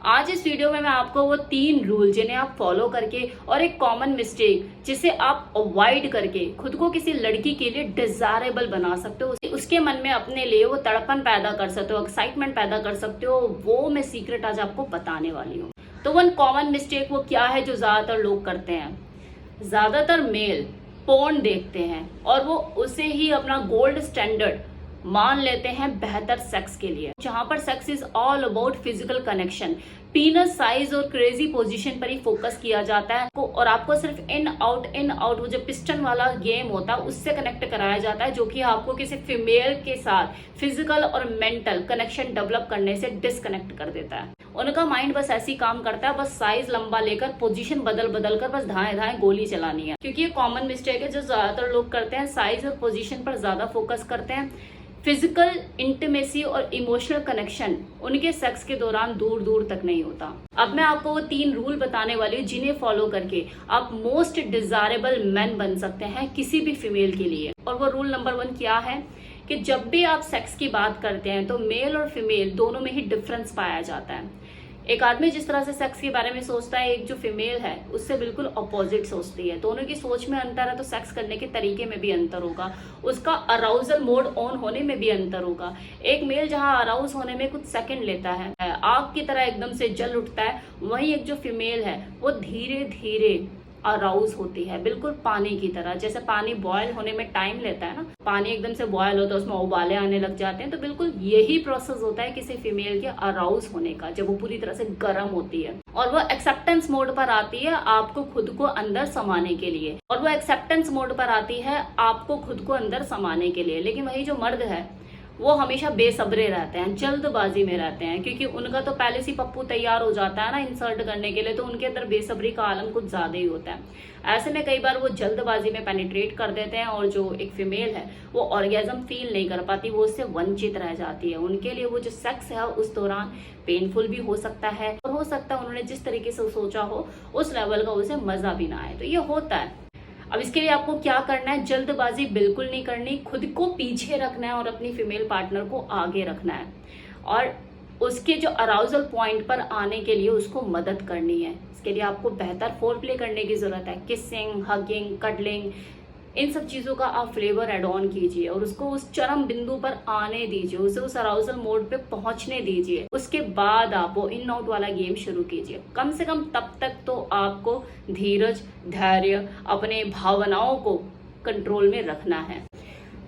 आज इस वीडियो में मैं आपको वो 3 रूल जिन्हें आप फॉलो करके और एक कॉमन मिस्टेक जिसे आप अवॉइड करके खुद को किसी लड़की के लिए डिजायरेबल बना सकते हो, उसके मन में अपने लिए वो तड़पन पैदा कर सकते हो, एक्साइटमेंट पैदा कर सकते हो, वो मैं सीक्रेट आज आपको बताने वाली हूँ। तो वन कॉमन मिस्टेक वो क्या है जो ज्यादातर लोग करते हैं। ज्यादातर मेल पोर्न देखते हैं और वो उसे ही अपना गोल्ड स्टैंडर्ड मान लेते हैं बेहतर सेक्स के लिए, जहां पर sex is all about physical connection, पीनस size और क्रेजी पोजीशन पर ही फोकस किया जाता है और आपको सिर्फ इन आउट वो जो पिस्टन वाला गेम होता है उससे कनेक्ट कराया जाता है, जो कि आपको किसी फीमेल के साथ फिजिकल और मेंटल कनेक्शन डेवलप करने से डिस्कनेक्ट कर देता है। उनका माइंड बस ऐसी काम करता है, बस साइज लंबा लेकर पोजीशन बदल बदल कर बस धाएं धाएं गोली चलानी है। क्योंकि ये कॉमन मिस्टेक है जो ज्यादातर लोग करते हैं, साइज और पोजीशन पर ज्यादा फोकस करते हैं। फिजिकल इंटीमेसी और इमोशनल कनेक्शन उनके सेक्स के दौरान दूर दूर तक नहीं होता। अब मैं आपको वो 3 रूल बताने वाली हूँ जिन्हें फॉलो करके आप मोस्ट डिजायरेबल मैन बन सकते हैं किसी भी फीमेल के लिए। और वो रूल नंबर 1 क्या है कि जब भी आप सेक्स की बात करते हैं तो मेल और फीमेल दोनों में ही डिफरेंस पाया जाता है। एक आदमी जिस तरह से सेक्स के बारे में सोचता है, एक जो फीमेल है उससे बिल्कुल अपोजिट सोचती है। दोनों की सोच में अंतर है तो सेक्स करने के तरीके में भी अंतर होगा, उसका अराउजल मोड ऑन होने में भी अंतर होगा। एक मेल जहां अराउज होने में कुछ सेकंड लेता है, आग की तरह एकदम से जल उठता है, वहीं एक जो फीमेल है वो धीरे धीरे अराउज होती है, बिल्कुल पानी की तरह। जैसे पानी बॉयल होने में टाइम लेता है ना, पानी एकदम से बॉयल होता है, उसमें उबाले आने लग जाते हैं, तो बिल्कुल यही प्रोसेस होता है किसी फीमेल के अराउज होने का, जब वो पूरी तरह से गर्म होती है और वो एक्सेप्टेंस मोड पर आती है आपको खुद को अंदर समाने के लिए, और वो एक्सेप्टेंस मोड पर आती है आपको खुद को अंदर समाने के लिए। लेकिन वही जो मर्द है वो हमेशा बेसब्रे रहते हैं, जल्दबाजी में रहते हैं, क्योंकि उनका तो पहले से पप्पू तैयार हो जाता है ना इंसर्ट करने के लिए, तो उनके अंदर बेसब्री का आलम कुछ ज्यादा ही होता है। ऐसे में कई बार वो जल्दबाजी में पेनिट्रेट कर देते हैं और जो एक फीमेल है वो ऑर्गेजम फील नहीं कर पाती, वो उससे वंचित रह जाती है। उनके लिए वो जो सेक्स है उस दौरान पेनफुल भी हो सकता है और हो सकता है उन्होंने जिस तरीके से सोचा हो उस लेवल का उसे मजा भी ना आए, तो ये होता है। अब इसके लिए आपको क्या करना है, जल्दबाजी बिल्कुल नहीं करनी, खुद को पीछे रखना है और अपनी फीमेल पार्टनर को आगे रखना है और उसके जो अराउजल पॉइंट पर आने के लिए उसको मदद करनी है। इसके लिए आपको बेहतर फोर प्ले करने की जरूरत है, किसिंग, हगिंग, कडलिंग, इन सब चीजों का आप फ्लेवर एड ऑन कीजिए और उसको उस चरम बिंदु पर आने दीजिए, उसे उस अराउजल मोड पे पहुंचने दीजिए। उसके बाद आप वो इन आउट वाला गेम शुरू कीजिए। कम से कम तब तक तो आपको धीरज, धैर्य, अपने भावनाओं को कंट्रोल में रखना है।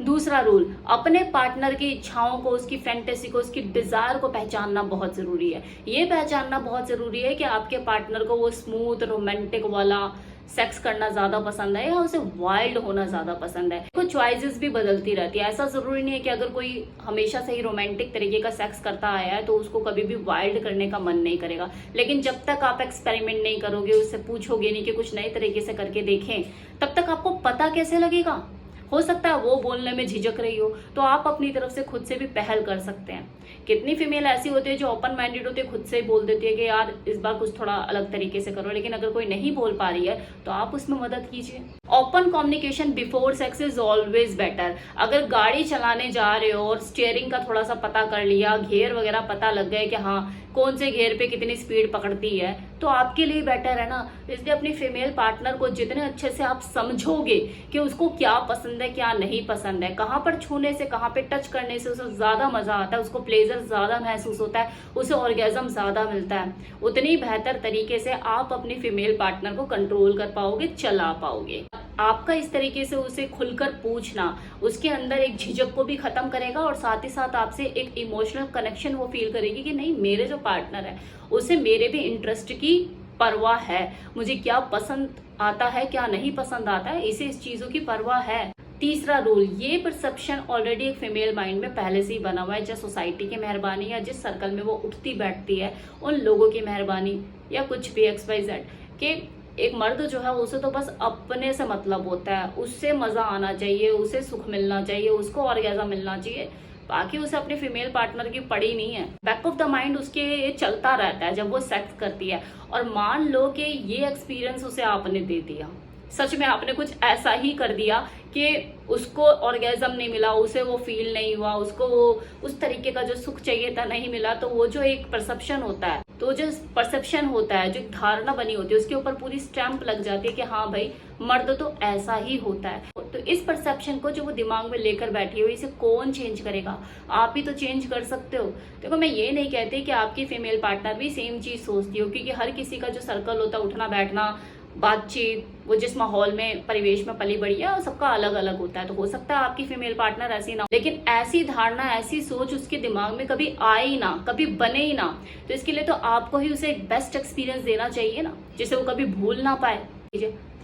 दूसरा रूल, अपने पार्टनर की इच्छाओं को, उसकी फैंटेसी को, उसकी डिजायर को पहचानना बहुत जरूरी है। ये पहचानना बहुत जरूरी है कि आपके पार्टनर को वो स्मूथ रोमांटिक वाला सेक्स करना ज्यादा पसंद है या उसे वाइल्ड होना ज्यादा पसंद है। कुछ चॉइसेस भी बदलती रहती है, ऐसा जरूरी नहीं है कि अगर कोई हमेशा से ही रोमांटिक तरीके का सेक्स करता आया है तो उसको कभी भी वाइल्ड करने का मन नहीं करेगा। लेकिन जब तक आप एक्सपेरिमेंट नहीं करोगे, उससे पूछोगे नहीं कि कुछ नए तरीके से करके देखें, तब तक आपको पता कैसे लगेगा। हो सकता है वो बोलने में झिझक रही हो, तो आप अपनी तरफ से खुद से भी पहल कर सकते हैं। कितनी फीमेल ऐसी होती है जो ओपन माइंडेड होती है, खुद से ही बोल देती है कि यार इस बार कुछ थोड़ा अलग तरीके से करो, लेकिन अगर कोई नहीं बोल पा रही है तो आप उसमें मदद कीजिए। Open communication before sex is always better. अगर गाड़ी चलाने जा रहे हो और स्टीयरिंग का थोड़ा सा पता कर लिया, घेर वगैरह पता लग गए कि हाँ कौन से घेर पे कितनी स्पीड पकड़ती है, तो आपके लिए बेटर है ना। इसलिए अपनी फीमेल पार्टनर को जितने अच्छे से आप समझोगे कि उसको क्या पसंद है, क्या नहीं पसंद है, कहाँ पर छूने से, कहाँ पे टच करने से उसे ज्यादा मजा आता है, उसको प्लेजर ज्यादा महसूस होता है, उसे ऑर्गेजम ज्यादा मिलता है, उतनी बेहतर तरीके से आप अपनी फीमेल पार्टनर को कंट्रोल कर पाओगे, चला पाओगे। आपका इस तरीके से उसे खुलकर पूछना उसके अंदर एक झिझक को भी खत्म करेगा और साथ ही साथ आपसे एक इमोशनल कनेक्शन वो फील करेगी कि नहीं, मेरे जो पार्टनर है उसे मेरे भी इंटरेस्ट की परवाह है, मुझे क्या पसंद आता है, क्या नहीं पसंद आता है, इसे इस चीजों की परवाह है। तीसरा रूल, ये परसेप्शन ऑलरेडी एक फीमेल माइंड में पहले से ही बना हुआ है, चाहे सोसाइटी की मेहरबानी या जिस सर्कल में वो उठती बैठती है उन लोगों की मेहरबानी या कुछ भी XYZ, कि एक मर्द जो है उसे तो बस अपने से मतलब होता है, उससे मजा आना चाहिए, उसे सुख मिलना चाहिए, उसको ऑर्गेज़म मिलना चाहिए, बाकी उसे अपने फीमेल पार्टनर की पड़ी नहीं है। बैक ऑफ द माइंड उसके ये चलता रहता है जब वो सेक्स करती है। और मान लो कि ये एक्सपीरियंस उसे आपने दे दिया, सच में आपने कुछ ऐसा ही कर दिया कि उसको ऑर्गेजम नहीं मिला, उसे वो फील नहीं हुआ, उसको वो उस तरीके का जो सुख चाहिए था नहीं मिला, तो वो जो एक परसेप्शन होता है, तो जो परसेप्शन होता है, जो धारणा बनी होती है, उसके ऊपर पूरी स्टैंप लग जाती है कि हाँ भाई मर्द तो ऐसा ही होता है। तो इस परसेप्शन को जो वो दिमाग में लेकर बैठी हुई, इसे कौन चेंज करेगा? आप ही तो चेंज कर सकते हो। देखो, मैं ये नहीं कहती कि आपकी फीमेल पार्टनर भी सेम चीज सोचती हो, क्योंकि हर किसी का जो सर्कल होता है, उठना बैठना, बातचीत, वो जिस माहौल में परिवेश में पली बड़ी है, वो सबका अलग अलग होता है। तो हो सकता है आपकी फीमेल पार्टनर ऐसी ना हो, लेकिन ऐसी धारणा, ऐसी सोच उसके दिमाग में कभी आए ही ना, कभी बने ही ना। तो इसके लिए तो आपको ही उसे एक बेस्ट एक्सपीरियंस देना चाहिए ना, जिसे वो कभी भूल ना पाए।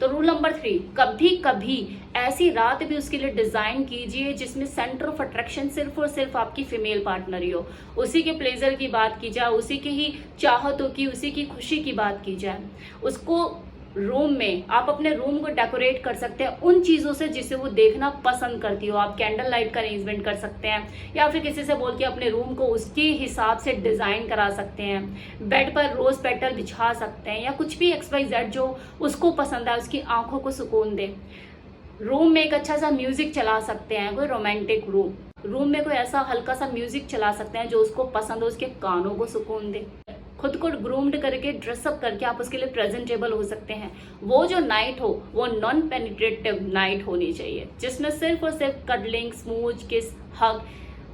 तो रूल नंबर 3, कभी कभी ऐसी रात भी उसके लिए डिजाइन कीजिए जिसमें सेंटर ऑफ अट्रैक्शन सिर्फ और सिर्फ आपकी फीमेल पार्टनर ही हो। उसी के प्लेजर की बात की जाए, उसी की ही चाहतों की, उसी की खुशी की बात की जाए। उसको रूम में, आप अपने रूम को डेकोरेट कर सकते हैं उन चीजों से जिसे वो देखना पसंद करती हो। आप कैंडल लाइट का अरेंजमेंट कर सकते हैं, या फिर किसी से बोल के अपने रूम को उसके हिसाब से डिजाइन करा सकते हैं। बेड पर रोज पेटल बिछा सकते हैं, या कुछ भी XYZ जो उसको पसंद है, उसकी आंखों को सुकून दे। रूम में एक अच्छा सा म्यूजिक चला सकते हैं, कोई रोमांटिक रूम में कोई ऐसा हल्का सा म्यूजिक चला सकते हैं जो उसको पसंद हो, उसके कानों को सुकून दे। खुद को ग्रूम्ड करके, ड्रेसअप करके आप उसके लिए प्रेजेंटेबल हो सकते हैं। वो जो नाइट हो, वो नॉन पेनिट्रेटिव नाइट होनी चाहिए, जिसमें सिर्फ और सिर्फ कडलिंग, स्मूच, किस, हग,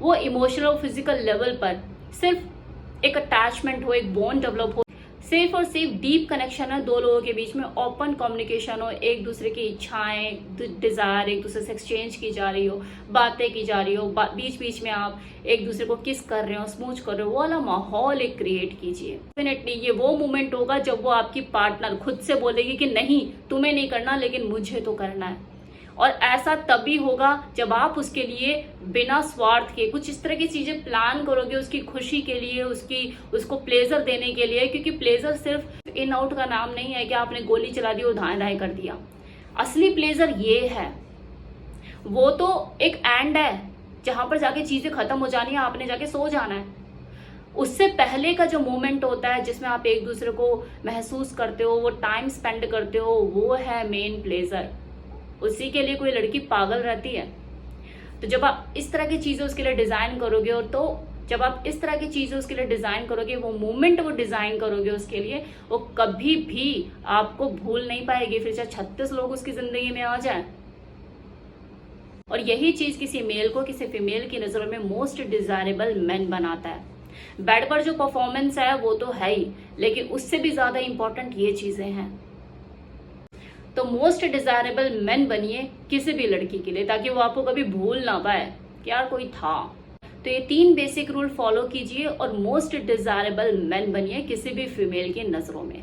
वो इमोशनल फिजिकल लेवल पर सिर्फ एक अटैचमेंट हो, एक बॉन्ड डेवलप हो, सिर्फ और सिर्फ डीप कनेक्शन है दो लोगों के बीच में, ओपन कम्युनिकेशन हो, एक दूसरे की इच्छाएं, डिजायर एक दूसरे से एक्सचेंज की जा रही हो, बातें की जा रही हो, बीच बीच में आप एक दूसरे को किस कर रहे हो, स्मूच कर रहे हो, वो वाला माहौल एक क्रिएट कीजिए। डेफिनेटली ये वो मोमेंट होगा जब वो आपकी पार्टनर खुद से बोलेगी कि नहीं तुम्हें नहीं करना, लेकिन मुझे तो करना है। और ऐसा तभी होगा जब आप उसके लिए बिना स्वार्थ के कुछ इस तरह की चीजें प्लान करोगे, उसकी खुशी के लिए, उसको प्लेजर देने के लिए। क्योंकि प्लेजर सिर्फ इन आउट का नाम नहीं है कि आपने गोली चला दी और धाए धाए कर दिया। असली प्लेजर ये है, वो तो एक एंड है जहां पर जाके चीजें खत्म हो जानी है, आपने जाके सो जाना है। उससे पहले का जो मोमेंट होता है जिसमें आप एक दूसरे को महसूस करते हो, वो टाइम स्पेंड करते हो, वो है मेन प्लेजर। उसी के लिए कोई लड़की पागल रहती है। तो जब आप इस तरह की चीजें उसके लिए डिजाइन करोगे, और तो जब आप इस तरह की चीजें उसके लिए डिजाइन करोगे, वो मूवमेंट वो डिजाइन करोगे उसके लिए, वो कभी भी आपको भूल नहीं पाएगी, फिर चाहे 36 लोग उसकी जिंदगी में आ जाए। और यही चीज किसी मेल को, किसी फीमेल की नजरों में मोस्ट डिजायरेबल मैन बनाता है। बेड पर जो परफॉर्मेंस है वो तो है ही, लेकिन उससे भी ज्यादा इंपॉर्टेंट ये चीजें हैं। तो मोस्ट डिजायरेबल मैन बनिए किसी भी लड़की के लिए, ताकि वो आपको कभी भूल ना पाए कि यार कोई था। तो ये 3 बेसिक रूल फॉलो कीजिए और मोस्ट डिजायरेबल मैन बनिए किसी भी फीमेल की नजरों में।